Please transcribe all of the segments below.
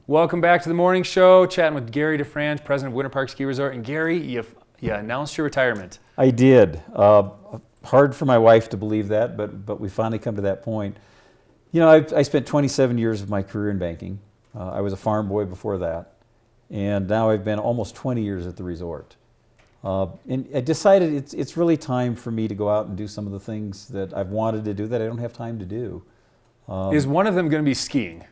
Welcome back to the morning show, chatting with Gary DeFrange, president of Winter Park Ski Resort. And Gary, you announced your retirement. I did. Hard for my wife to believe that, but we finally come to that point. You know, I spent 27 years of my career in banking. I was a farm boy before that, and now I've been almost 20 years at the resort. And I decided it's really time for me to go out and do some of the things that I've wanted to do that I don't have time to do. Is one of them going to be skiing?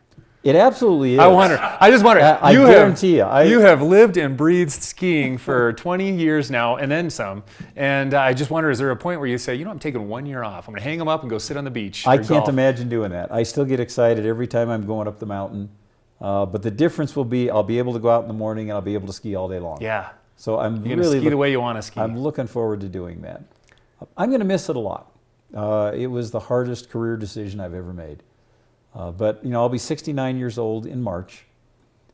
It absolutely is. I just wonder. I guarantee you. You have lived and breathed skiing for 20 years now, and then some. And I just wonder, is there a point where you say, you know, I'm taking 1 year off. I'm going to hang them up and go sit on the beach. I can't imagine doing that. I still get excited every time I'm going up the mountain. But the difference will be I'll be able to go out in the morning and I'll be able to ski all day long. Yeah. So I'm You're going to ski the way you want to ski. I'm looking forward to doing that. I'm going to miss it a lot. It was the hardest career decision I've ever made. But you know, I'll be 69 years old in March,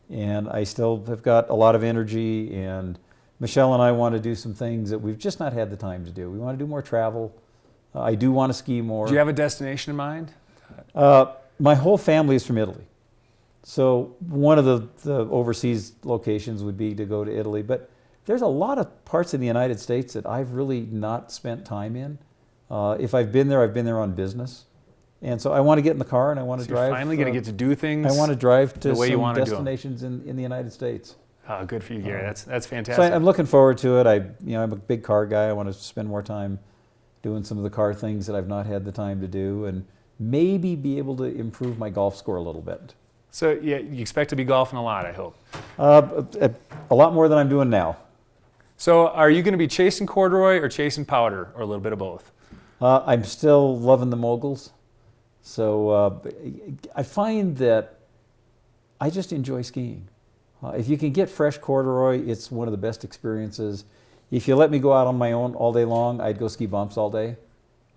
and I still have got a lot of energy, and Michelle and I want to do some things that we've just not had the time to do. We want to do more travel. I do want to ski more. Do you have a destination in mind? My whole family is from Italy. So one of the overseas locations would be to go to Italy, but there's a lot of parts in the United States that I've really not spent time in. If I've been there on business. And so I want to get in the car and I want to drive. You're finally going to get to do things. I want to drive to the way some destinations in the United States. Oh, good for you, Gary. That's fantastic. So I'm looking forward to it. I'm a big car guy. I want to spend more time doing some of the car things that I've not had the time to do, and maybe be able to improve my golf score a little bit. So yeah, you expect to be golfing a lot, I hope. A lot more than I'm doing now. So are you going to be chasing corduroy or chasing powder, or a little bit of both? I'm still loving the moguls. So I find that I just enjoy skiing. If you can get fresh corduroy, it's one of the best experiences. If you let me go out on my own all day long, I'd go ski bumps all day.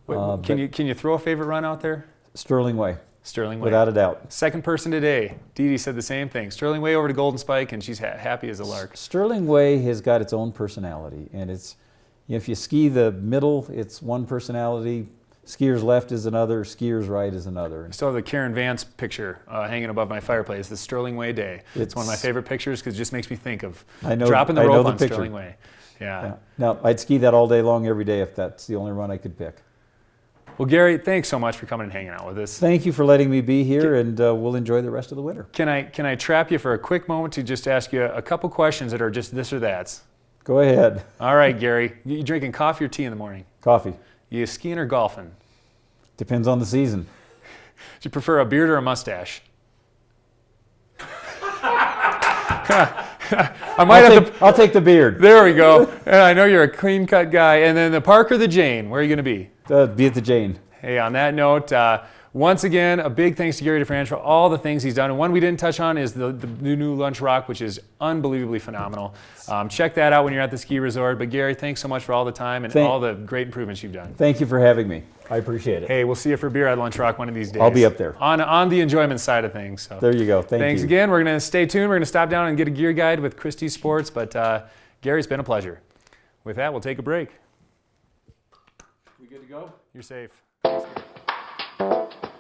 Can you throw a favorite run out there? Sterling Way. Sterling Way. Without a doubt. Second person today, Dee Dee said the same thing. Sterling Way over to Golden Spike, and she's happy as a lark. Sterling Way has got its own personality, and it's, you know, if you ski the middle, it's one personality. Skier's left is another, skier's right is another. I still have the Karen Vance picture hanging above my fireplace, the Sterling Way day. It's one of my favorite pictures because it just makes me think of dropping the rope on Sterling Way. Yeah. Now, I'd ski that all day long every day if that's the only run I could pick. Well, Gary, thanks so much for coming and hanging out with us. Thank you for letting me be here, and we'll enjoy the rest of the winter. Can I trap you for a quick moment to just ask you a couple questions that are just this or that's? Go ahead. All right, Gary. You drinking coffee or tea in the morning? Coffee. You skiing or golfing? Depends on the season. Do you prefer a beard or a mustache? I'll take the beard. There we go. And I know you're a clean-cut guy. And then the Park or the Jane? Where are you going to be? Be at the Jane. Hey, on that note, once again, a big thanks to Gary DeFrange for all the things he's done. And one we didn't touch on is the new Lunch Rock, which is unbelievably phenomenal. Check that out when you're at the ski resort. But Gary, thanks so much for all the time and all the great improvements you've done. Thank you for having me. I appreciate it. Hey, we'll see you for beer at Lunch Rock one of these days. I'll be up there. On the enjoyment side of things. So. There you go. Thanks again. We're going to stay tuned. We're going to stop down and get a gear guide with Christie Sports. But Gary, it's been a pleasure. With that, we'll take a break. We good to go? You're safe. Thanks, Gary.